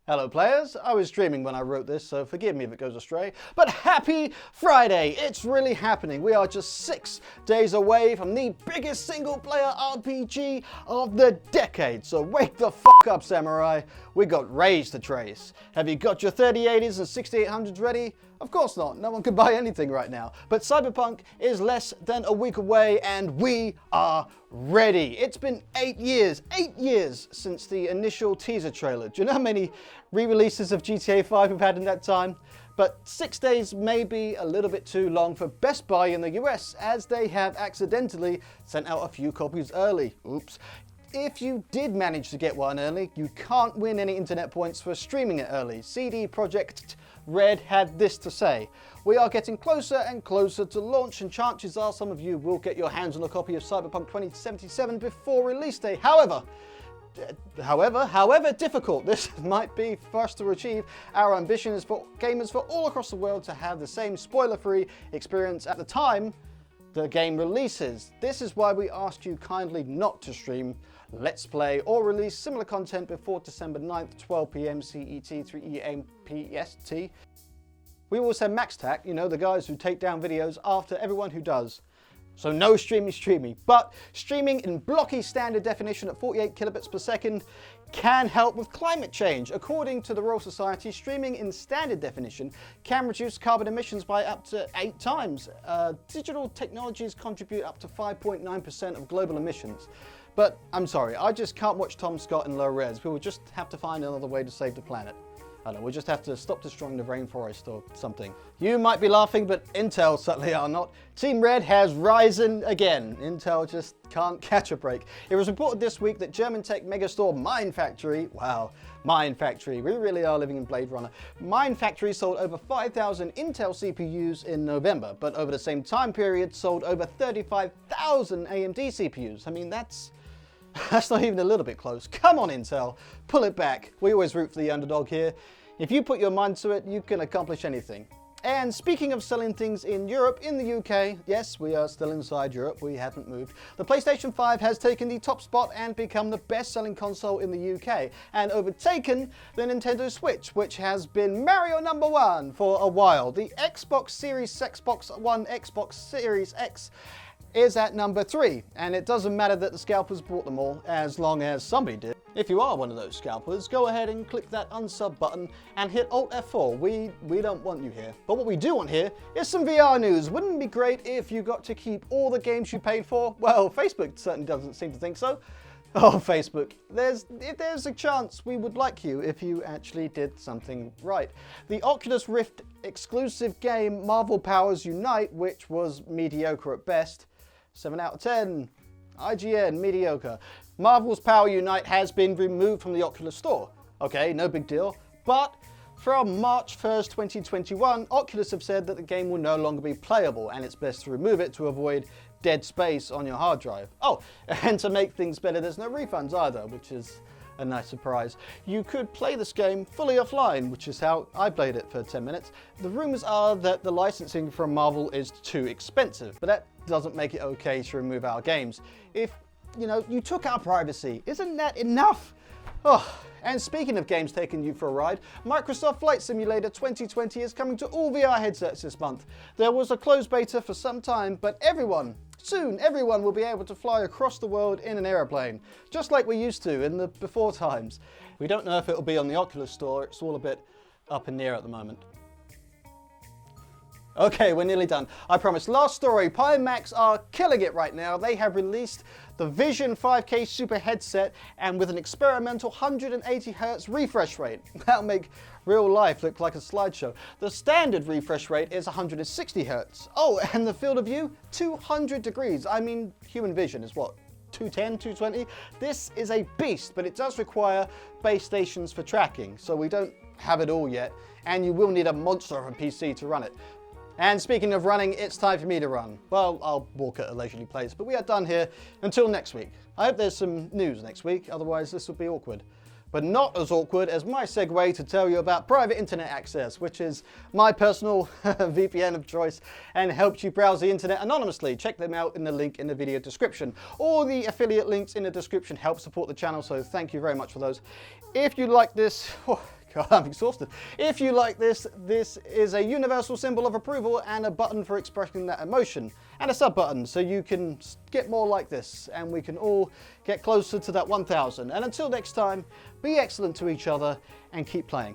Hello players, I was dreaming when I wrote this, so forgive me if it goes astray. But happy Friday! It's really happening. We are just 6 days away from the biggest single player RPG of the decade. So wake the f up, Samurai. We got Rage to trace. Have you got your 3080s and 6800s ready? Of course not, no one can buy anything right now. But Cyberpunk is less than a week away and we are ready. It's been 8 years since the initial teaser trailer. Do you know how many re-releases of GTA 5 we've had in that time? But 6 days may be a little bit too long for Best Buy in the US, as they have accidentally sent out a few copies early. Oops. If you did manage to get one early, you can't win any internet points for streaming it early. CD Projekt Red had this to say: "We are getting closer and closer to launch, and chances are some of you will get your hands on a copy of Cyberpunk 2077 before release day. However difficult this might be for us to achieve, our ambition is for gamers for all across the world to have the same spoiler-free experience at the time the game releases. This is why we ask you kindly not to stream, Let's Play, or release similar content before December 9th, 12 PM CET, 3 AM PST. We will send MaxTac, you know, the guys who take down videos, after everyone who does. So no streamy, but streaming in blocky standard definition at 48 kilobits per second can help with climate change. According to the Royal Society, streaming in standard definition can reduce carbon emissions by up to 8 times. Digital technologies contribute up to 5.9% of global emissions. But I'm sorry, I just can't watch Tom Scott in low res. We will just have to find another way to save the planet. I don't know, we'll just have to stop destroying the rainforest or something. You might be laughing, but Intel certainly are not. Team Red has risen again. Intel just can't catch a break. It was reported this week that German tech megastore Mindfactory, wow, Mindfactory, we really are living in Blade Runner. Mindfactory sold over 5,000 Intel CPUs in November, but over the same time period sold over 35,000 AMD CPUs. I mean, that's not even a little bit close. Come on, Intel, pull it back. We always root for the underdog here. If you put your mind to it, you can accomplish anything. And speaking of selling things in Europe, in the UK, yes, we are still inside Europe, we haven't moved. The PlayStation 5 has taken the top spot and become the best-selling console in the UK, and overtaken the Nintendo Switch, which has been Mario #1 for a while. The Xbox Series, Xbox One, Xbox Series X is at number 3, and it doesn't matter that the scalpers bought them all, as long as somebody did. If you are one of those scalpers, go ahead and click that unsub button and hit Alt F4. We don't want you here. But what we do want here is some VR news. Wouldn't it be great if you got to keep all the games you paid for? Well, Facebook certainly doesn't seem to think so. Oh, Facebook, there's a chance we would like you if you actually did something right. The Oculus Rift exclusive game Marvel Powers Unite, which was mediocre at best, 7 out of 10. IGN, mediocre. Marvel's Power Unite has been removed from the Oculus Store. Okay, no big deal. But from March 1st, 2021, Oculus have said that the game will no longer be playable, and it's best to remove it to avoid dead space on your hard drive. Oh, and to make things better, there's no refunds either, which is a nice surprise. You could play this game fully offline, which is how I played it for 10 minutes. The rumors are that the licensing from Marvel is too expensive, but that doesn't make it okay to remove our games. If, you know, you took our privacy, isn't that enough? Oh, and speaking of games taking you for a ride, Microsoft Flight Simulator 2020 is coming to all VR headsets this month. There was a closed beta for some time, but soon everyone will be able to fly across the world in an aeroplane, just like we used to in the before times. We don't know if it'll be on the Oculus Store, it's all a bit up in the air at the moment. Okay, we're nearly done. I promise. Last story, Pimax are killing it right now. They have released the Vision 5K Super headset, and with an experimental 180 Hz refresh rate. That'll make real life look like a slideshow. The standard refresh rate is 160 Hz. Oh, and the field of view, 200 degrees. I mean, human vision is what? 210, 220? This is a beast, but it does require base stations for tracking, so we don't have it all yet, and you will need a monster of a PC to run it. And speaking of running, it's time for me to run. Well, I'll walk at a leisurely pace, but we are done here until next week. I hope there's some news next week, otherwise this will be awkward. But not as awkward as my segue to tell you about Private Internet Access, which is my personal VPN of choice and helps you browse the internet anonymously. Check them out in the link in the video description. All the affiliate links in the description help support the channel, so thank you very much for those. If you like this, God, I'm exhausted. If you like this, this is a universal symbol of approval and a button for expressing that emotion, and a sub button so you can get more like this and we can all get closer to that 1,000. And until next time, be excellent to each other and keep playing.